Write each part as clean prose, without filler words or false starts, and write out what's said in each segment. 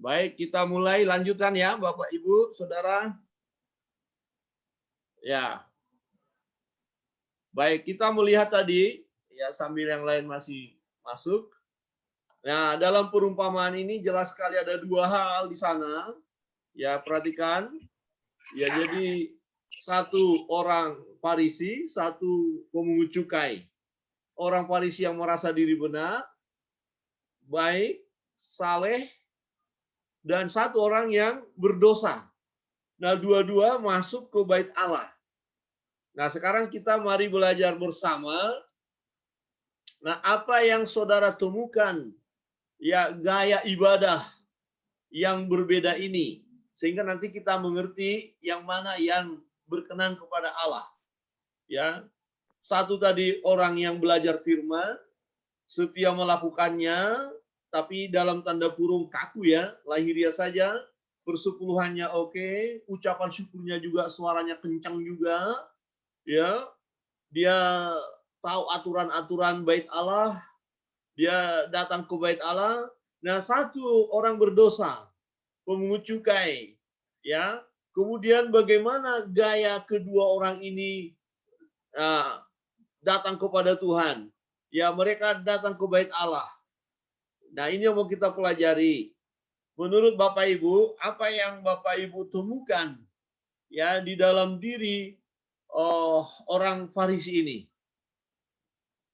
Baik, kita mulai lanjutkan ya, Bapak, Ibu, Saudara. Ya, baik, kita melihat tadi, ya sambil yang lain masih masuk. Nah, dalam perumpamaan ini jelas sekali ada dua hal di sana. Ya, perhatikan. Ya, jadi satu orang Farisi, satu pemungut cukai. Orang Farisi yang merasa diri benar, baik, saleh, dan satu orang yang berdosa. Nah, dua-dua masuk ke bait Allah. Nah, sekarang kita mari belajar bersama. Nah, apa yang saudara temukan, ya gaya ibadah yang berbeda ini, sehingga nanti kita mengerti yang mana yang berkenan kepada Allah. Ya, satu tadi orang yang belajar firman, setia melakukannya, tapi dalam tanda kurung kaku ya, lahiriah saja, persepuluhannya oke, ucapan syukurnya juga suaranya kencang juga, ya, dia tahu aturan-aturan bait Allah, dia datang ke bait Allah. Nah, satu orang berdosa, pemungut cukai, ya. Kemudian bagaimana gaya kedua orang ini datang kepada Tuhan? Ya, mereka datang ke bait Allah. Nah, ini yang mau kita pelajari. Menurut Bapak Ibu, apa yang Bapak Ibu temukan ya di dalam diri orang Farisi ini?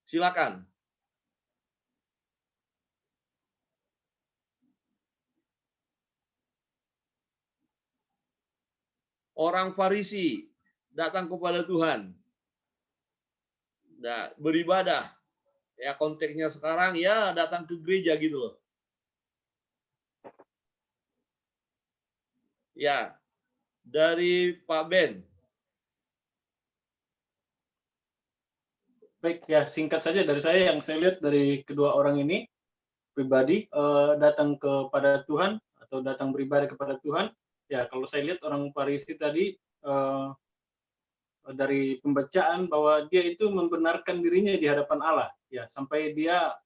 Silakan. Orang Farisi datang kepada Tuhan. Nah, beribadah. Ya, konteksnya sekarang ya datang ke gereja gitu loh. Ya, dari Pak Ben. Baik, ya singkat saja dari saya, yang saya lihat dari kedua orang ini pribadi datang kepada Tuhan atau datang beribadah kepada Tuhan. Ya, kalau saya lihat orang Farisi tadi dari pembacaan bahwa dia itu membenarkan dirinya di hadapan Allah, ya, sampai dia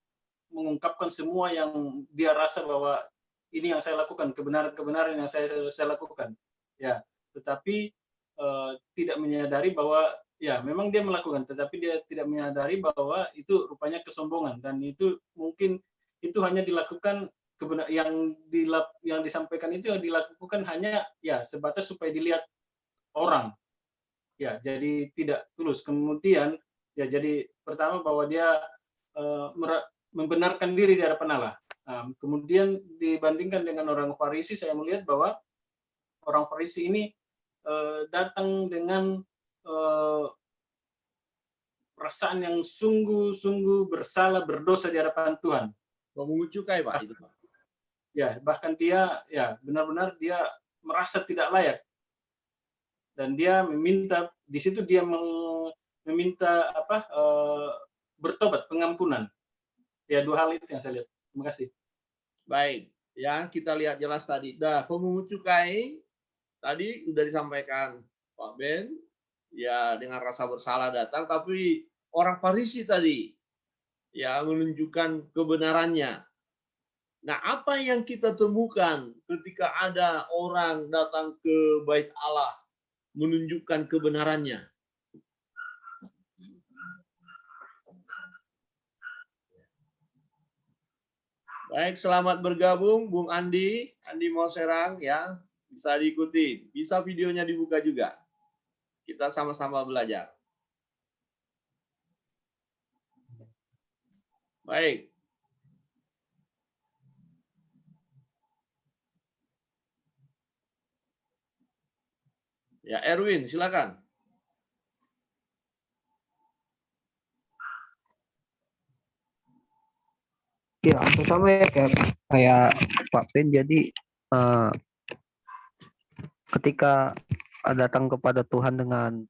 mengungkapkan semua yang dia rasa bahwa ini yang saya lakukan, kebenaran-kebenaran yang saya lakukan. Ya, tetapi tidak menyadari bahwa ya memang dia melakukan, tetapi dia tidak menyadari bahwa itu rupanya kesombongan, dan itu mungkin itu hanya dilakukan yang disampaikan itu yang dilakukan hanya ya sebatas supaya dilihat orang. Ya, jadi tidak tulus. Kemudian ya jadi pertama bahwa dia membenarkan diri di hadapan Allah. Kemudian dibandingkan dengan orang Farisi, saya melihat bahwa orang Farisi ini datang dengan perasaan yang sungguh-sungguh bersalah, berdosa di hadapan Tuhan. Pemungut cukai, Pak, itu, Pak. Ya, bahkan dia ya benar-benar dia merasa tidak layak. Dan dia meminta, di situ dia meminta bertobat, pengampunan. Ya, dua hal itu yang saya lihat. Terima kasih. Baik, ya kita lihat jelas tadi. Nah, pemungut cukai tadi sudah disampaikan Pak Ben, ya dengan rasa bersalah datang, tapi orang Farisi tadi ya menunjukkan kebenarannya. Nah, apa yang kita temukan ketika ada orang datang ke bait Allah menunjukkan kebenarannya? Baik, selamat bergabung Bung Andi Moserang ya, bisa diikuti, bisa videonya dibuka juga. Kita sama-sama belajar. Baik. Ya, Erwin, silakan. Ya, sama ya kayak Pak Ben. Jadi ketika datang kepada Tuhan dengan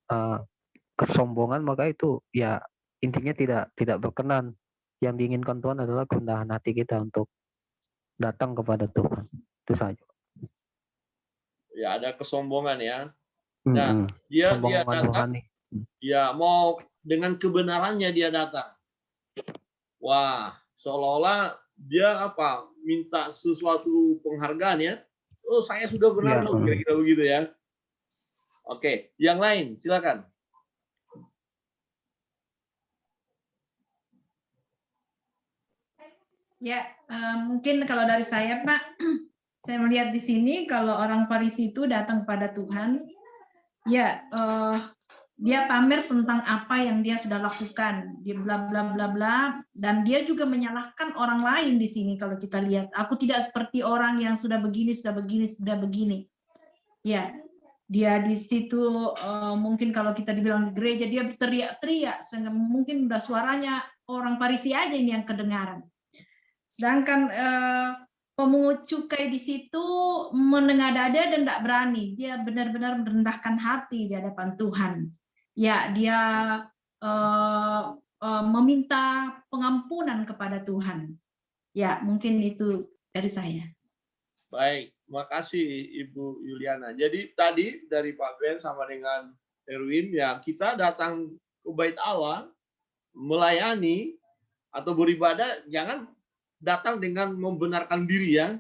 kesombongan, maka itu ya intinya tidak berkenan. Yang diinginkan Tuhan adalah kerendahan hati kita untuk datang kepada Tuhan. Itu saja. Ya, ada kesombongan ya. Nah, dia datang, ya mau dengan kebenarannya dia datang. Wah, seolah-olah dia apa? Minta sesuatu penghargaan ya. Oh, saya sudah benar Ya, loh, kira-kira begitu ya. Oke, yang lain silakan. Ya, mungkin kalau dari saya, Pak, saya melihat di sini kalau orang Farisi itu datang pada Tuhan, ya dia pamer tentang apa yang dia sudah lakukan, dia bla bla bla bla, dan dia juga menyalahkan orang lain di sini kalau kita lihat. Aku tidak seperti orang yang sudah begini, sudah begini, sudah begini. Ya, dia di situ mungkin kalau kita dibilang di gereja dia berteriak-teriak, sehingga mungkin udah suaranya orang Farisi aja ini yang kedengaran. Sedangkan pemungut cukai di situ menengadah-ada dan tidak berani. Dia benar-benar merendahkan hati di hadapan Tuhan. Ya, dia meminta pengampunan kepada Tuhan. Ya, mungkin itu dari saya. Baik, makasih Ibu Yuliana. Jadi tadi dari Pak Ben sama dengan Erwin, ya kita datang ke Bait Allah melayani atau beribadah, jangan datang dengan membenarkan diri ya,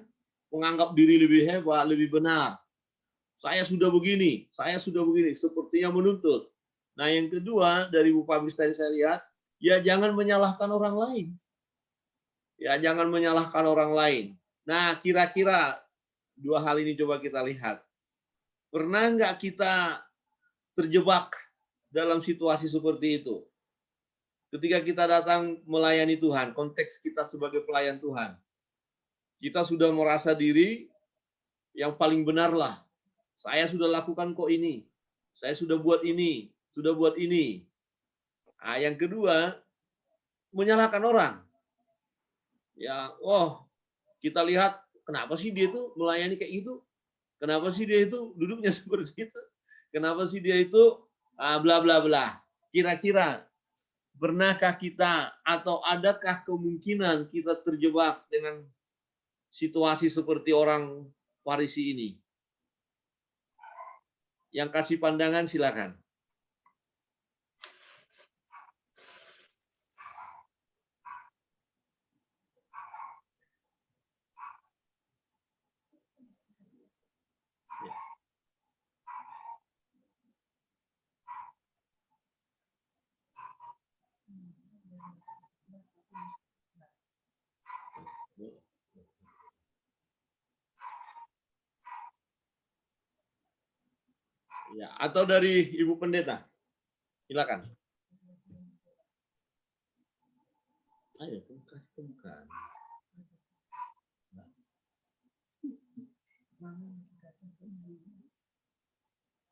menganggap diri lebih hebat, lebih benar. Saya sudah begini, sepertinya menuntut. Nah, yang kedua dari Bu Pablis tadi saya lihat, ya jangan menyalahkan orang lain. Ya, jangan menyalahkan orang lain. Nah, kira-kira dua hal ini coba kita lihat. Pernah nggak kita terjebak dalam situasi seperti itu? Ketika kita datang melayani Tuhan, konteks kita sebagai pelayan Tuhan, kita sudah merasa diri yang paling benar lah. Saya sudah lakukan kok ini, saya sudah buat ini, sudah buat ini. Nah, yang kedua, menyalahkan orang. Ya, kita lihat kenapa sih dia itu melayani kayak gitu? Kenapa sih dia itu duduknya seperti itu? Kenapa sih dia itu bla bla bla? Kira-kira pernahkah kita atau adakah kemungkinan kita terjebak dengan situasi seperti orang Farisi ini? Yang kasih pandangan silakan. Ya, atau dari Ibu Pendeta. Silakan. Ayo, bukan.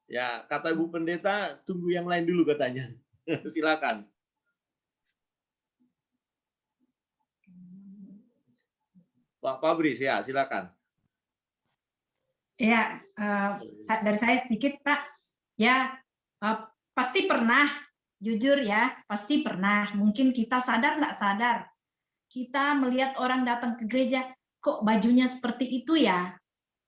Ya, kata Ibu Pendeta, tunggu yang lain dulu katanya. Silakan. Pak Fabris, ya, silakan. Ya, dari saya sedikit, Pak. Ya, pasti pernah, jujur ya, pasti pernah. Mungkin kita sadar nggak sadar, kita melihat orang datang ke gereja, kok bajunya seperti itu ya,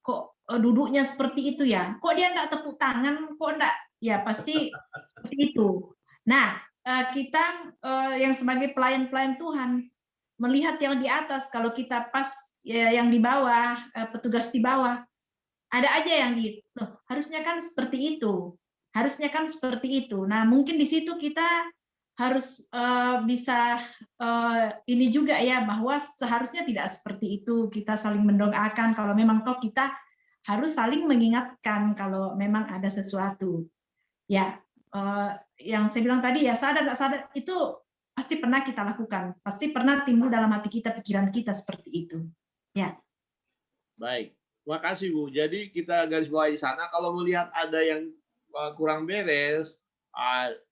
kok duduknya seperti itu ya, kok dia nggak tepuk tangan, kok nggak, ya pasti seperti itu. Nah, kita yang sebagai pelayan-pelayan Tuhan, melihat yang di atas, kalau kita pas yang di bawah, petugas di bawah, ada aja yang harusnya kan seperti itu, harusnya kan seperti itu. Nah, mungkin di situ kita harus bisa ini juga ya, bahwa seharusnya tidak seperti itu. Kita saling mendoakan kalau memang toh kita harus saling mengingatkan kalau memang ada sesuatu. Ya, yang saya bilang tadi ya, sadar nggak sadar itu pasti pernah kita lakukan, pasti pernah timbul dalam hati kita, pikiran kita seperti itu. Ya. Baik. Terima kasih, Bu. Jadi kita garis bawahi di sana, kalau melihat ada yang kurang beres,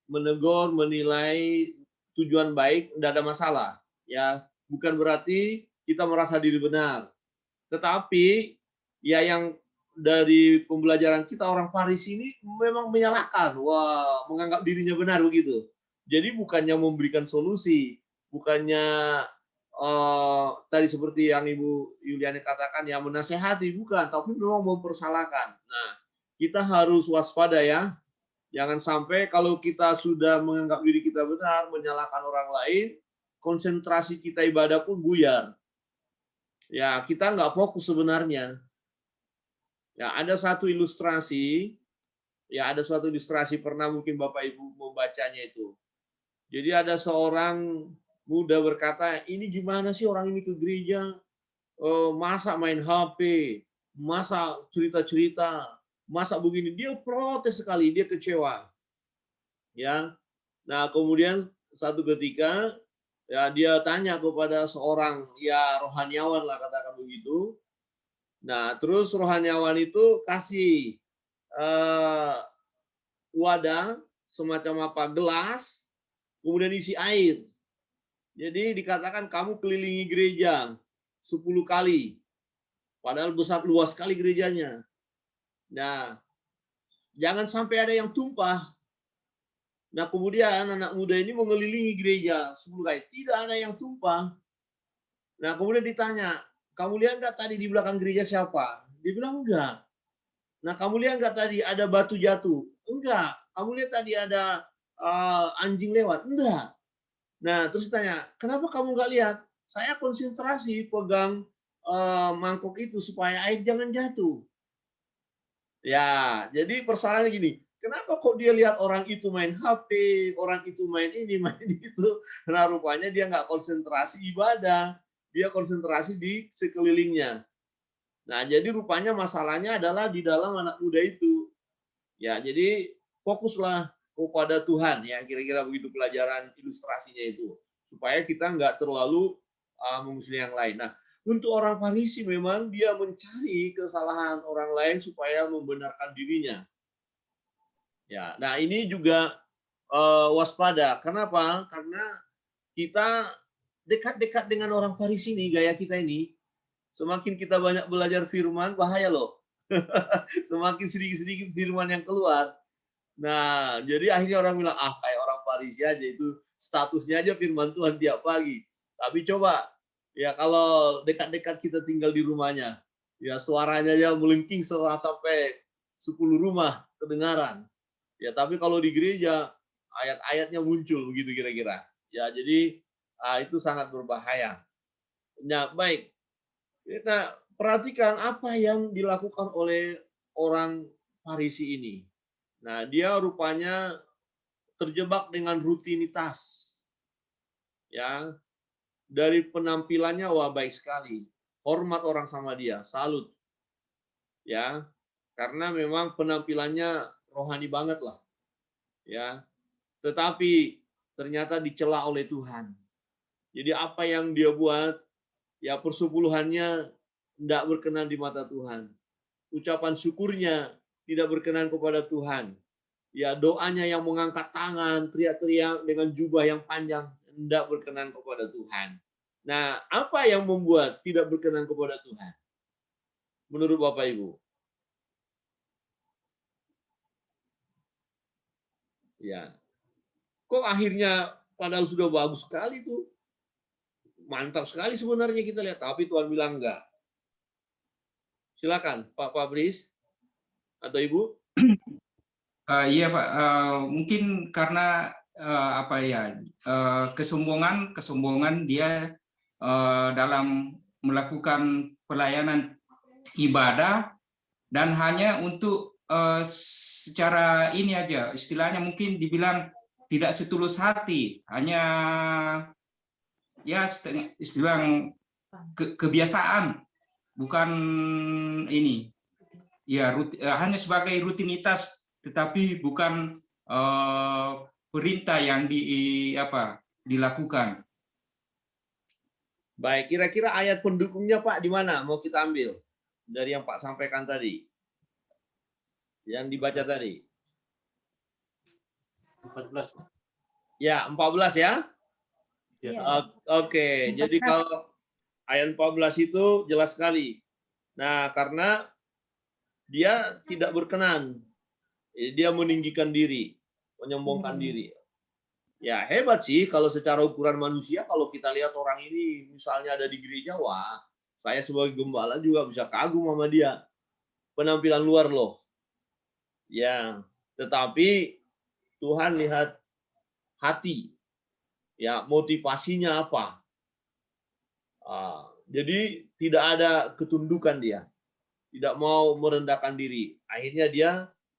menegur, menilai tujuan baik, tidak ada masalah. Ya, bukan berarti kita merasa diri benar. Tetapi ya yang dari pembelajaran kita, orang Farisi ini memang menyalahkan, menganggap dirinya benar begitu. Jadi bukannya memberikan solusi, bukannya tadi seperti yang Ibu Yuliana katakan, yang menasehati, bukan, tapi memang mempersalahkan. Nah, kita harus waspada ya, jangan sampai kalau kita sudah menganggap diri kita benar, menyalahkan orang lain, konsentrasi kita ibadah pun buyar. ya kita nggak fokus sebenarnya. Ya, ada satu ilustrasi, pernah mungkin Bapak Ibu membacanya itu. Jadi ada seorang muda berkata, ini gimana sih orang ini ke gereja, masa main HP, masa cerita-cerita, masa begini. Dia protes sekali, dia kecewa. Ya, nah kemudian satu ketika ya dia tanya kepada seorang ya rohaniawan lah katakan begitu. Nah terus rohaniawan itu kasih wadah semacam apa gelas, kemudian isi air. Jadi dikatakan kamu kelilingi gereja 10 kali. Padahal besar luas sekali gerejanya. Nah, jangan sampai ada yang tumpah. Nah, kemudian anak muda ini mengelilingi gereja 10 kali. Tidak ada yang tumpah. Nah, kemudian ditanya, kamu lihat nggak tadi di belakang gereja siapa? Dia bilang enggak. Nah, kamu lihat nggak tadi ada batu jatuh? Enggak. Kamu lihat tadi ada anjing lewat? Enggak. Nah, terus tanya, kenapa kamu nggak lihat? Saya konsentrasi pegang mangkok itu supaya air jangan jatuh. Ya, jadi persoalannya gini, kenapa kok dia lihat orang itu main HP, orang itu main ini, main itu? Nah, rupanya dia nggak konsentrasi ibadah, dia konsentrasi di sekelilingnya. Nah, jadi rupanya masalahnya adalah di dalam anak muda itu. Ya, jadi fokuslah kepada Tuhan, ya kira-kira begitu pelajaran ilustrasinya itu, supaya kita nggak terlalu memusuhi yang lain. Nah, untuk orang Farisi memang dia mencari kesalahan orang lain supaya membenarkan dirinya. Ya, nah ini juga waspada. Kenapa? Karena kita dekat-dekat dengan orang Farisi ini, gaya kita ini, semakin kita banyak belajar firman, bahaya loh. Semakin sedikit-sedikit firman yang keluar. Nah, jadi akhirnya orang bilang, kayak orang Farisi aja itu, statusnya aja firman Tuhan tiap pagi. Tapi coba, ya kalau dekat-dekat kita tinggal di rumahnya, ya suaranya aja melengking sampai 10 rumah kedengaran. Ya, tapi kalau di gereja, ayat-ayatnya muncul begitu kira-kira. Ya, jadi itu sangat berbahaya. Nah, baik. Kita perhatikan apa yang dilakukan oleh orang Farisi ini. Nah, dia rupanya terjebak dengan rutinitas. Ya, dari penampilannya wah baik sekali. Hormat orang sama dia, salut. Ya, karena memang penampilannya rohani banget lah. Ya. Tetapi ternyata dicela oleh Tuhan. Jadi apa yang dia buat, ya persepuluhannya tidak berkenan di mata Tuhan. Ucapan syukurnya tidak berkenan kepada Tuhan. Ya doanya yang mengangkat tangan, teriak-teriak dengan jubah yang panjang, tidak berkenan kepada Tuhan. Nah, apa yang membuat tidak berkenan kepada Tuhan? Menurut Bapak Ibu? Ya. Kok akhirnya padahal sudah bagus sekali tuh. Mantap sekali sebenarnya kita lihat, tapi Tuhan bilang enggak. Silakan, Pak Fabris atau Ibu. Iya Pak, mungkin karena apa ya kesombongan dia dalam melakukan pelayanan ibadah dan hanya untuk secara ini aja, istilahnya mungkin dibilang tidak setulus hati, hanya ya istilah kebiasaan, bukan ini. Ya, hanya sebagai rutinitas, tetapi bukan perintah yang dilakukan. Baik, kira-kira ayat pendukungnya Pak di mana? Mau kita ambil dari yang Pak sampaikan tadi, yang dibaca tadi. 14. Ya, 14 ya. Oke, jadi kalau ayat 14 itu jelas sekali. Nah, karena dia tidak berkenan, dia meninggikan diri, menyombongkan diri. Ya hebat sih kalau secara ukuran manusia, kalau kita lihat orang ini misalnya ada di gereja, wah saya sebagai gembala juga bisa kagum sama dia. Penampilan luar loh. Ya, tetapi Tuhan lihat hati. Ya, motivasinya apa. Jadi tidak ada ketundukan dia. Tidak mau merendahkan diri. Akhirnya dia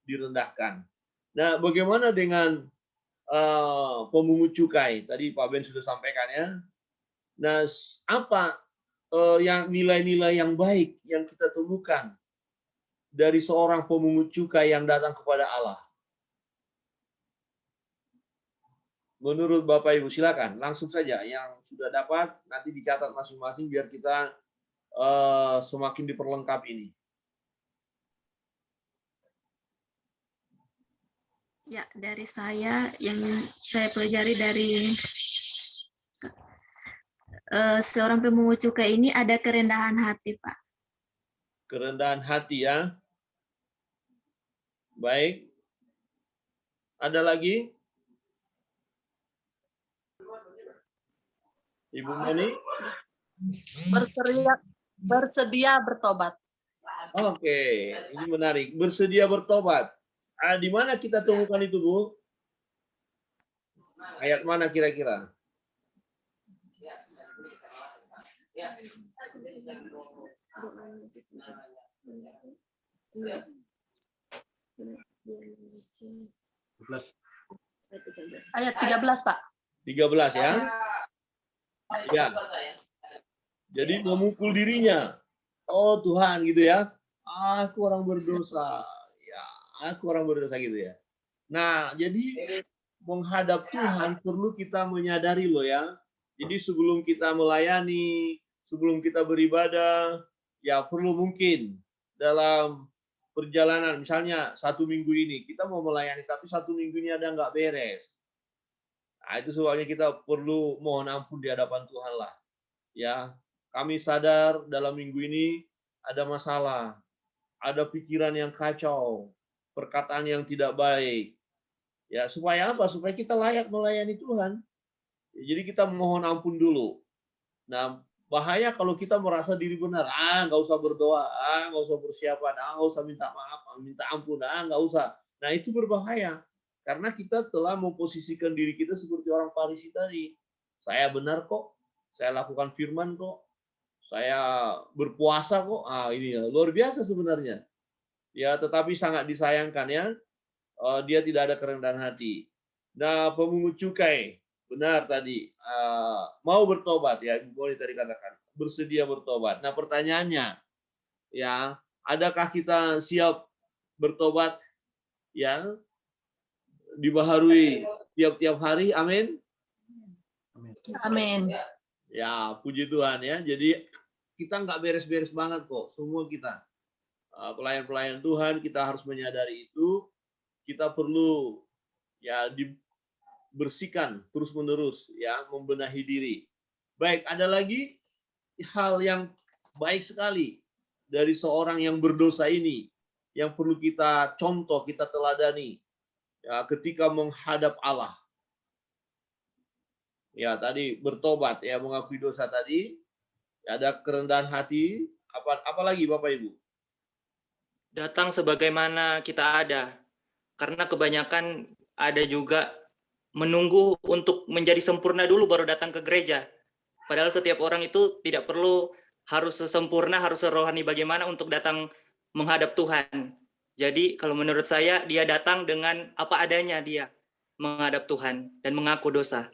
direndahkan. Nah, bagaimana dengan pemungut cukai? Tadi Pak Ben sudah sampaikan ya. Nah, apa yang nilai-nilai yang baik yang kita temukan dari seorang pemungut cukai yang datang kepada Allah? Menurut Bapak Ibu, silakan langsung saja yang sudah dapat nanti dicatat masing-masing biar kita semakin diperlengkap ini. Ya, dari saya yang saya pelajari dari seorang pemungut cukai ini ada kerendahan hati, Pak. Kerendahan hati ya. Baik. Ada lagi? Ibu Moni? Bersedia bertobat. Oke, ini menarik. Bersedia bertobat. Di mana kita temukan itu, Bu? Ayat mana kira-kira? Ayat 13, Pak. 13 ya. Ya. Jadi memukul dirinya. Oh Tuhan gitu ya. Aku orang berdosa. Ya, aku orang berdosa gitu ya. Nah, jadi menghadap Tuhan perlu kita menyadari loh ya. Jadi sebelum kita melayani, sebelum kita beribadah, ya perlu mungkin dalam perjalanan, misalnya 1 minggu ini kita mau melayani, tapi 1 minggu ini ada nggak beres. Nah, itu sebabnya kita perlu mohon ampun di hadapan Tuhan lah. Ya, kami sadar dalam minggu ini ada masalah, ada pikiran yang kacau, perkataan yang tidak baik. Ya, supaya apa? Supaya kita layak melayani Tuhan. Jadi kita mohon ampun dulu. Nah, bahaya kalau kita merasa diri benar. Nggak usah berdoa, nggak usah persiapan, nggak usah minta maaf, minta ampun, nggak usah. Nah, itu berbahaya. Karena kita telah memposisikan diri kita seperti orang Farisi tadi. Saya benar kok, saya lakukan firman kok, saya berpuasa kok. Ini ya, luar biasa sebenarnya. Ya, tetapi sangat disayangkan ya. Dia tidak ada kerendahan hati. Nah, pemungut cukai, benar tadi, mau bertobat ya, Ibu Boni tadi katakan, bersedia bertobat. Nah, pertanyaannya, ya, adakah kita siap bertobat? Ya, dibaharui tiap-tiap hari, amin. Amin. Ya, puji Tuhan ya. Jadi kita nggak beres-beres banget kok, semua kita. Pelayan-pelayan Tuhan, kita harus menyadari itu. Kita perlu ya dibersihkan terus-menerus ya, membenahi diri. Baik, ada lagi hal yang baik sekali dari seorang yang berdosa ini yang perlu kita contoh, kita teladani ya, ketika menghadap Allah. Ya, tadi bertobat ya, mengakui dosa tadi, ya, ada kerendahan hati, apa lagi Bapak Ibu? Datang sebagaimana kita ada. Karena kebanyakan ada juga menunggu untuk menjadi sempurna dulu baru datang ke gereja. Padahal setiap orang itu tidak perlu harus sempurna, harus rohani bagaimana untuk datang menghadap Tuhan. Jadi kalau menurut saya dia datang dengan apa adanya dia menghadap Tuhan dan mengaku dosa.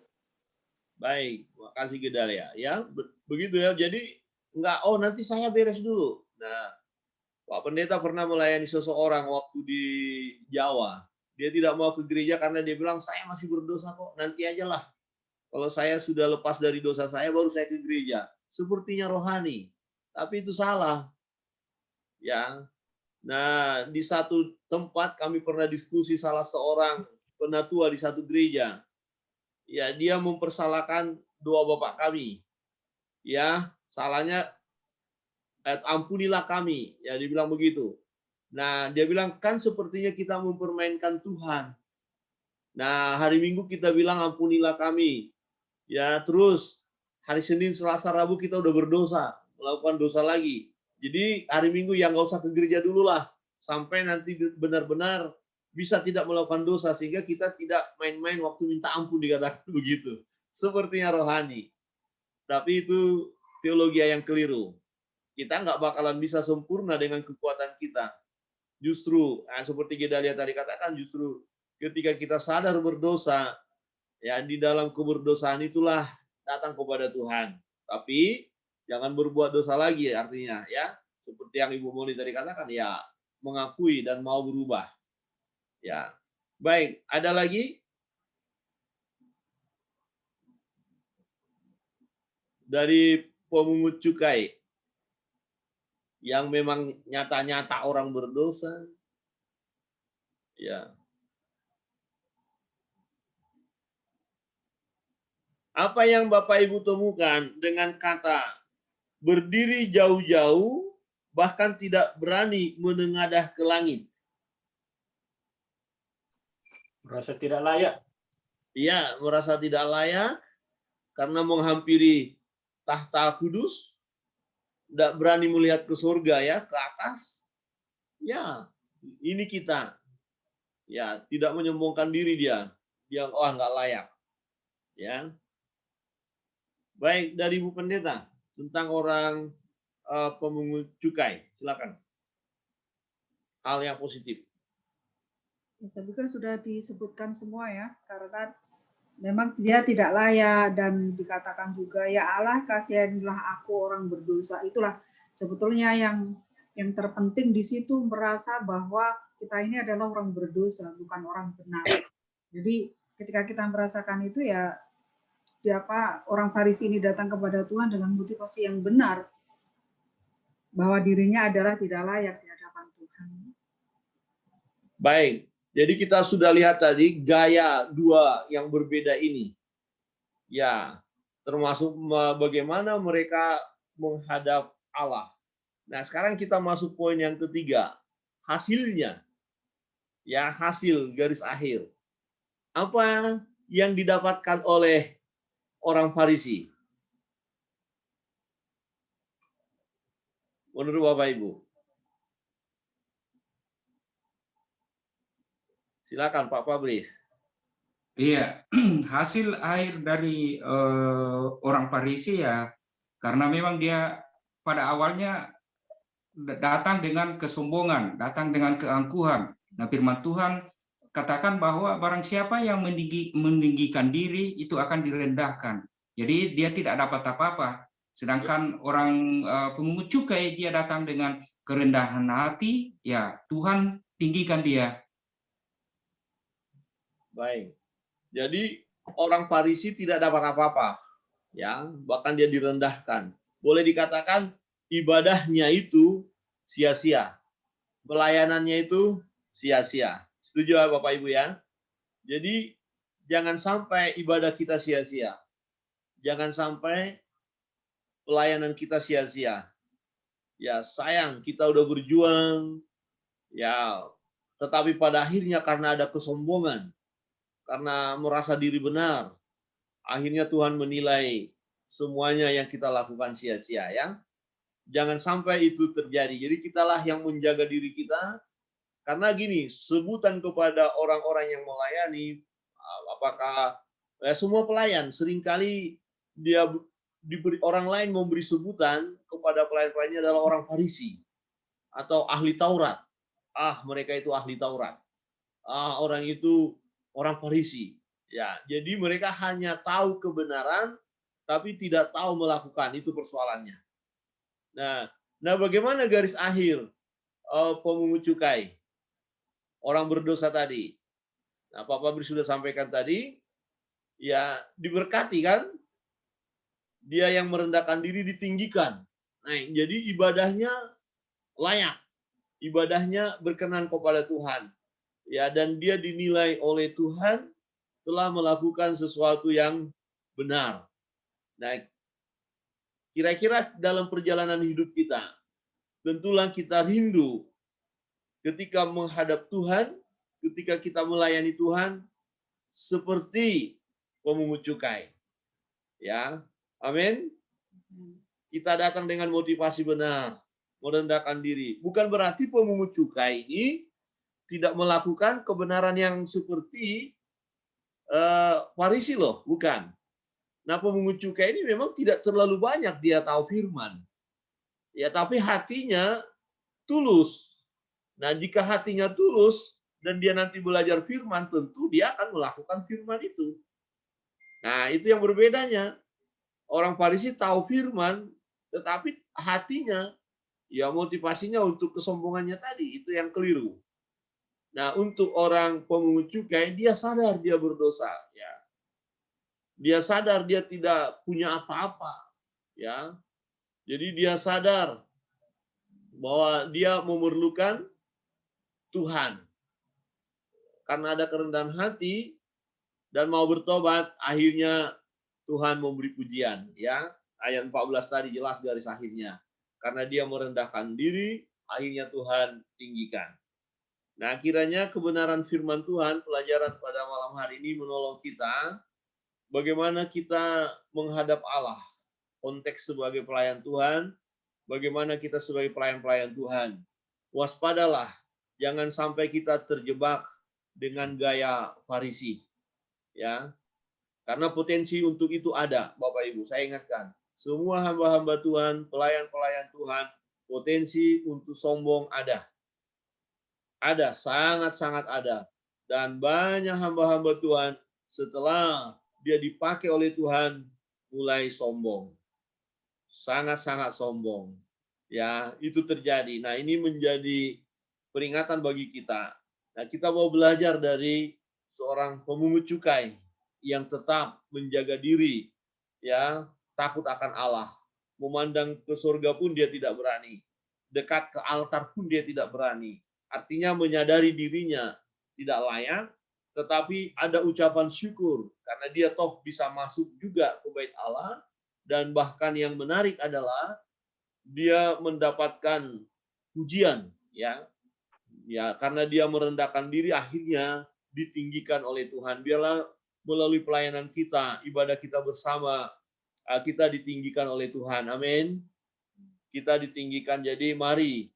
Baik, terima kasih Gedalia. Ya, begitu ya. Jadi enggak, nanti saya beres dulu. Nah, Pak Pendeta pernah melayani seseorang waktu di Jawa. Dia tidak mau ke gereja karena dia bilang, saya masih berdosa kok, nanti aja lah. Kalau saya sudah lepas dari dosa saya, baru saya ke gereja. Sepertinya rohani. Tapi itu salah. Ya. Nah, di satu tempat kami pernah diskusi salah seorang penatua di satu gereja. Ya, dia mempersalahkan doa bapak kami. Ya, salahnya ampunilah kami, ya dibilang begitu. Nah, dia bilang kan sepertinya kita mempermainkan Tuhan. Nah, hari Minggu kita bilang ampunilah kami. Ya, terus hari Senin, Selasa, Rabu kita udah berdosa, melakukan dosa lagi. Jadi hari Minggu yang nggak usah ke gereja dulu lah, sampai nanti benar-benar bisa tidak melakukan dosa, sehingga kita tidak main-main waktu minta ampun, dikatakan begitu. Sepertinya rohani. Tapi itu teologi yang keliru. kita nggak bakalan bisa sempurna dengan kekuatan kita. Justru, seperti Gedalia tadi katakan, justru ketika kita sadar berdosa, ya di dalam keberdosaan itulah datang kepada Tuhan. Tapi jangan berbuat dosa lagi, artinya ya seperti yang Ibu Moni tadi katakan, ya mengakui dan mau berubah. Ya, baik. Ada lagi? Dari pemungut cukai yang memang nyata-nyata orang berdosa. Ya. Apa yang Bapak Ibu temukan dengan kata berdiri jauh-jauh, bahkan tidak berani menengadah ke langit? Merasa tidak layak. Iya, merasa tidak layak karena menghampiri tahta kudus, tidak berani melihat ke surga ya, ke atas. Ya, ini kita. Ya, tidak menyombongkan diri dia. Dia nggak layak. Ya. Baik, dari Ibu Pendeta tentang orang pemungut cukai. Silakan. Hal yang positif. Ya, saya pikir sudah disebutkan semua ya, karena memang dia tidak layak dan dikatakan juga ya Allah kasihanilah aku orang berdosa. Itulah sebetulnya yang terpenting di situ, merasa bahwa kita ini adalah orang berdosa, bukan orang benar. Jadi ketika kita merasakan itu ya siapa orang Farisi ini datang kepada Tuhan dengan motivasi yang benar bahwa dirinya adalah tidak layak di hadapan Tuhan. Baik. Jadi kita sudah lihat tadi gaya dua yang berbeda ini. Ya, termasuk bagaimana mereka menghadap Allah. Nah, sekarang kita masuk poin yang ketiga. Hasilnya. Ya, hasil garis akhir. Apa yang didapatkan oleh orang Farisi? Menurut Bapak Ibu. Silakan Pak Fabris. Iya, hasil akhir dari orang Farisi ya, karena memang dia pada awalnya datang dengan kesombongan, datang dengan keangkuhan. Nah, firman Tuhan katakan bahwa barang siapa yang meninggikan diri itu akan direndahkan. Jadi dia tidak dapat apa-apa. Sedangkan orang pemungut cukai dia datang dengan kerendahan hati, ya Tuhan tinggikan dia. Baik. Jadi orang Farisi tidak dapat apa-apa, ya, bahkan dia direndahkan. Boleh dikatakan ibadahnya itu sia-sia. Pelayanannya itu sia-sia. Setuju ya Bapak Ibu ya? Jadi jangan sampai ibadah kita sia-sia. Jangan sampai pelayanan kita sia-sia. Ya, sayang kita udah berjuang, ya, tetapi pada akhirnya karena ada kesombongan, karena merasa diri benar, akhirnya Tuhan menilai semuanya yang kita lakukan sia-sia ya. Jangan sampai itu terjadi. Jadi kitalah yang menjaga diri kita. Karena gini, sebutan kepada orang-orang yang melayani, apakah semua pelayan, seringkali dia diberi orang lain memberi sebutan kepada pelayan-pelayannya adalah orang Farisi atau ahli Taurat. Mereka itu ahli Taurat. Orang itu orang Farisi. Ya, jadi mereka hanya tahu kebenaran tapi tidak tahu melakukan, itu persoalannya. Nah, bagaimana garis akhir pemungut cukai? Orang berdosa tadi. Nah, Pak Fabri sudah sampaikan tadi, ya diberkati kan? Dia yang merendahkan diri ditinggikan. Nah, jadi ibadahnya layak. Ibadahnya berkenan kepada Tuhan. Ya, dan dia dinilai oleh Tuhan telah melakukan sesuatu yang benar. Nah, kira-kira dalam perjalanan hidup kita, tentulah kita rindu ketika menghadap Tuhan, ketika kita melayani Tuhan, seperti pemungut cukai. Ya, amin. Kita datang dengan motivasi benar, merendahkan diri. Bukan berarti pemungut cukai ini tidak melakukan kebenaran yang seperti Farisi loh, bukan. Nah, pemungut cukai ini memang tidak terlalu banyak dia tahu firman. Ya, tapi hatinya tulus. Nah, jika hatinya tulus dan dia nanti belajar firman, tentu dia akan melakukan firman itu. Nah, itu yang berbedanya. Orang Farisi tahu firman, tetapi hatinya, ya motivasinya untuk kesombongannya tadi, itu yang keliru. Nah, untuk orang pemungut cukai, dia sadar dia berdosa, ya. Dia sadar dia tidak punya apa-apa, ya. Jadi dia sadar bahwa dia memerlukan Tuhan. Karena ada kerendahan hati dan mau bertobat, akhirnya Tuhan memberi pujian, ya. Ayat 14 tadi jelas garis akhirnya. Karena dia merendahkan diri, akhirnya Tuhan tinggikan. Nah, kiranya kebenaran firman Tuhan, pelajaran pada malam hari ini menolong kita bagaimana kita menghadap Allah. Konteks sebagai pelayan Tuhan, bagaimana kita sebagai pelayan-pelayan Tuhan. Waspadalah, jangan sampai kita terjebak dengan gaya Farisi. Ya. Karena potensi untuk itu ada, Bapak Ibu. Saya ingatkan, semua hamba-hamba Tuhan, pelayan-pelayan Tuhan, potensi untuk sombong ada. Ada, sangat-sangat ada. Dan banyak hamba-hamba Tuhan setelah dia dipakai oleh Tuhan mulai sombong. Sangat-sangat sombong. Ya, itu terjadi. Nah, ini menjadi peringatan bagi kita. Nah, kita mau belajar dari seorang pemungut cukai yang tetap menjaga diri, ya, takut akan Allah. Memandang ke surga pun dia tidak berani. Dekat ke altar pun dia tidak berani. Artinya menyadari dirinya tidak layak, tetapi ada ucapan syukur karena dia toh bisa masuk juga ke bait Allah, dan bahkan yang menarik adalah dia mendapatkan pujian, ya. Ya, karena dia merendahkan diri akhirnya ditinggikan oleh Tuhan. Biarlah melalui pelayanan kita, ibadah kita bersama, kita ditinggikan oleh Tuhan. Amin. Kita ditinggikan. Jadi mari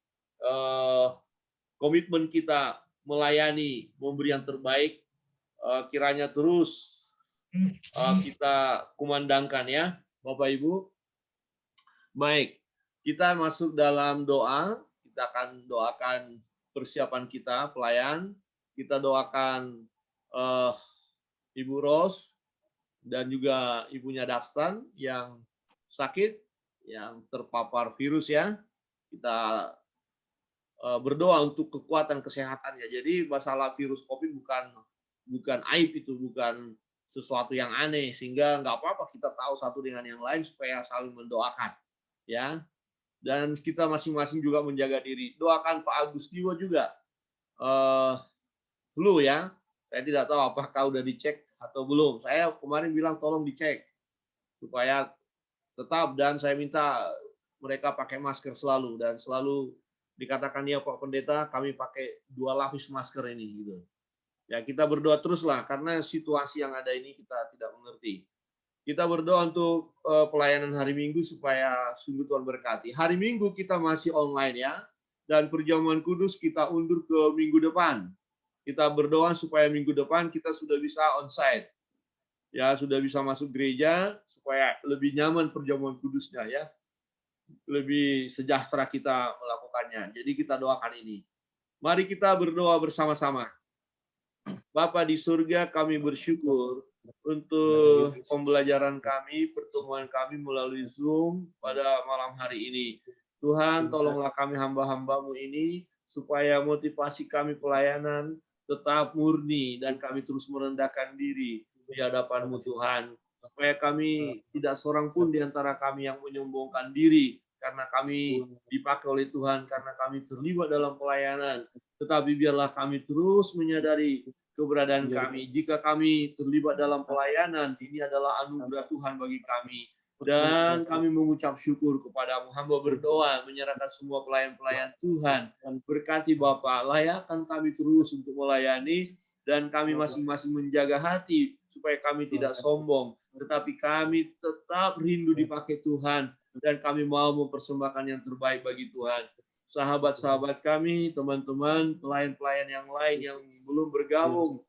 komitmen kita melayani, memberi yang terbaik, kiranya terus kita kumandangkan, ya, Bapak Ibu. Baik, kita masuk dalam doa. Kita akan doakan persiapan kita, pelayan. Kita doakan Ibu Ros dan juga ibunya Dakstan yang sakit, yang terpapar virus, ya. Kita berdoa untuk kekuatan kesehatannya. Jadi masalah virus COVID bukan aib, itu bukan sesuatu yang aneh, sehingga nggak apa-apa kita tahu satu dengan yang lain supaya saling mendoakan, ya. Dan kita masing-masing juga menjaga diri. Doakan Pak Agus Diwo juga flu, ya. Saya tidak tahu apakah udah dicek atau belum. Saya kemarin bilang tolong dicek supaya tetap, dan saya minta mereka pakai masker selalu, dan selalu dikatakan, ya Pak Pendeta, kami pakai 2 lapis masker ini, gitu. Ya, kita berdoa teruslah karena situasi yang ada ini kita tidak mengerti. Kita berdoa untuk pelayanan hari Minggu supaya sungguh Tuhan berkati. Hari Minggu kita masih online, ya, dan perjamuan kudus kita undur ke minggu depan. Kita berdoa supaya minggu depan kita sudah bisa onsite, ya, sudah bisa masuk gereja supaya lebih nyaman perjamuan kudusnya, ya. Lebih sejahtera kita melakukannya. Jadi kita doakan ini. Mari kita berdoa bersama-sama. Bapa di surga, kami bersyukur untuk pembelajaran kami, pertemuan kami melalui Zoom pada malam hari ini. Tuhan, tolonglah kami hamba-hambamu ini, supaya motivasi kami pelayanan tetap murni, dan kami terus merendahkan diri di hadapan-Mu Tuhan. Supaya kami tidak seorang pun di antara kami yang menyombongkan diri, karena kami dipakai oleh Tuhan, karena kami terlibat dalam pelayanan. Tetapi biarlah kami terus menyadari keberadaan kami. Jika kami terlibat dalam pelayanan, ini adalah anugerah Tuhan bagi kami. Dan kami mengucap syukur kepadamu. Hamba berdoa, menyerahkan semua pelayan-pelayan Tuhan. Berkati Bapa, layakkan kami terus untuk melayani, dan kami masing-masing menjaga hati supaya kami tidak sombong, tetapi kami tetap rindu dipakai Tuhan, dan kami mau mempersembahkan yang terbaik bagi Tuhan. Sahabat-sahabat kami, teman-teman, pelayan-pelayan yang lain yang belum bergabung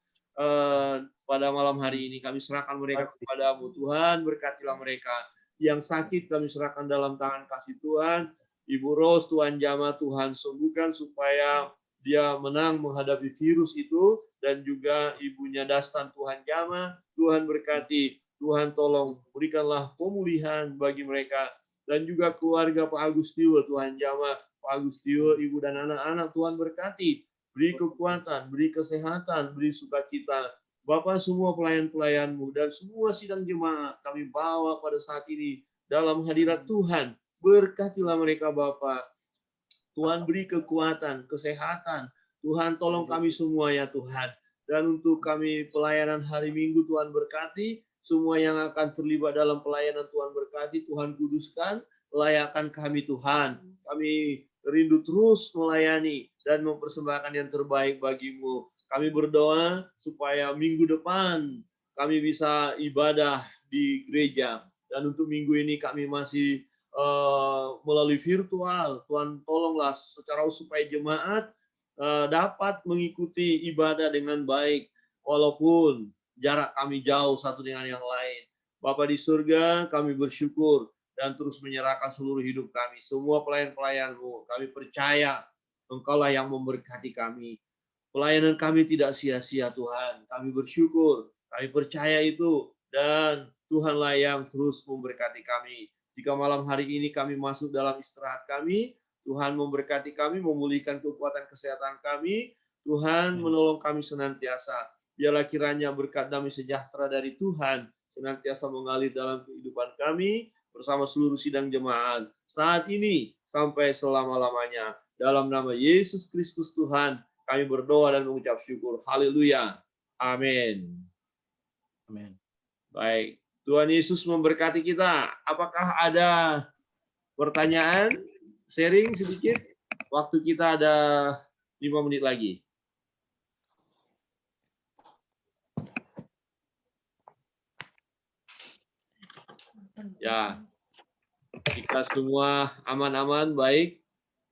pada malam hari ini, kami serahkan mereka kepadamu. Tuhan, berkatilah mereka. Yang sakit kami serahkan dalam tangan kasih Tuhan. Ibu Ros, Tuhan jamah, Tuhan sembuhkan supaya dia menang menghadapi virus itu, dan juga ibunya Dastan, Tuhan jamah, Tuhan berkati, Tuhan tolong berikanlah pemulihan bagi mereka, dan juga keluarga Pak Agustio, Tuhan jamah, Pak Agustio, ibu dan anak-anak, Tuhan berkati, beri kekuatan, beri kesehatan, beri sukacita. Bapak, semua pelayan-pelayan-Mu dan semua sidang jemaat kami bawa pada saat ini dalam hadirat Tuhan. Berkatilah mereka, Bapak. Tuhan beri kekuatan, kesehatan. Tuhan tolong kami semua ya Tuhan. Dan untuk kami pelayanan hari Minggu, Tuhan berkati. Semua yang akan terlibat dalam pelayanan, Tuhan berkati. Tuhan kuduskan, layakkan kami Tuhan. Kami rindu terus melayani dan mempersembahkan yang terbaik bagi-Mu. Kami berdoa supaya minggu depan kami bisa ibadah di gereja. Dan untuk minggu ini kami masih melalui virtual. Tuhan tolonglah secara supaya jemaat dapat mengikuti ibadah dengan baik. Walaupun jarak kami jauh satu dengan yang lain. Bapa di surga, kami bersyukur dan terus menyerahkan seluruh hidup kami. Semua pelayan-pelayan-Mu, kami percaya Engkaulah yang memberkati kami. Pelayanan kami tidak sia-sia Tuhan. Kami bersyukur, kami percaya itu, dan Tuhanlah yang terus memberkati kami. Jika malam hari ini kami masuk dalam istirahat kami, Tuhan memberkati kami, memulihkan kekuatan kesehatan kami. Tuhan menolong kami senantiasa. Biarlah kiranya berkat damai sejahtera dari Tuhan senantiasa mengalir dalam kehidupan kami bersama seluruh sidang jemaat saat ini sampai selama-lamanya. Dalam nama Yesus Kristus Tuhan, kami berdoa dan mengucap syukur. Haleluya. Amin. Amin. Baik. Tuhan Yesus memberkati kita. Apakah ada pertanyaan? Sharing sedikit. Waktu kita ada 5 menit lagi. Ya. Jika semua aman-aman, baik.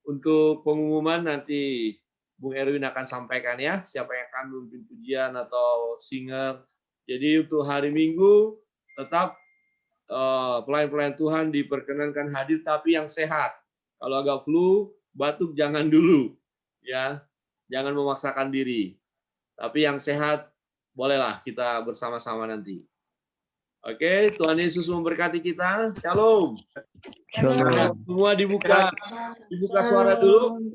Untuk pengumuman nanti Bung Erwin akan sampaikan ya, siapa yang akan memimpin pujian atau singer. Jadi untuk hari Minggu tetap pelayan-pelayan Tuhan diperkenankan hadir, tapi yang sehat. Kalau agak flu, batuk jangan dulu, ya, jangan memaksakan diri. Tapi yang sehat bolehlah kita bersama-sama nanti. Oke, Tuhan Yesus memberkati kita. Shalom. Shalom. Semua dibuka suara dulu.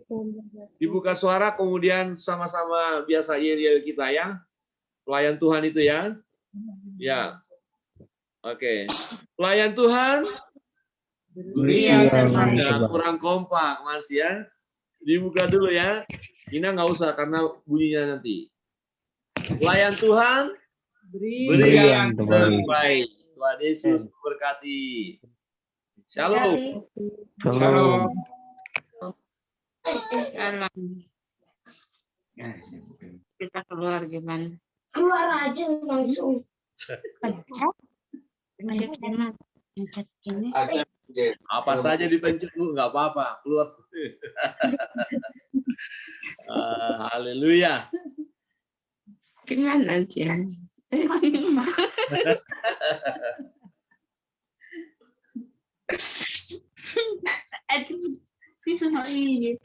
Dibuka suara, kemudian sama-sama biasa yel-yel kita ya. Pelayan Tuhan itu ya. Ya. Oke. Pelayan Tuhan. Kurang kompak Mas ya. Dibuka dulu ya. Ina nggak usah karena bunyinya nanti. Pelayan Tuhan. Beri yang terbaik. Tuhan Yesus memberkati. Shalom. Shalom. Kita keluar gimana? Keluar aja langsung. Pencet mana? Pencet ini. Apa saja dipencet lu, nggak apa-apa. Keluar. Haleluya. Gimana aja? Aduh, bisa ini.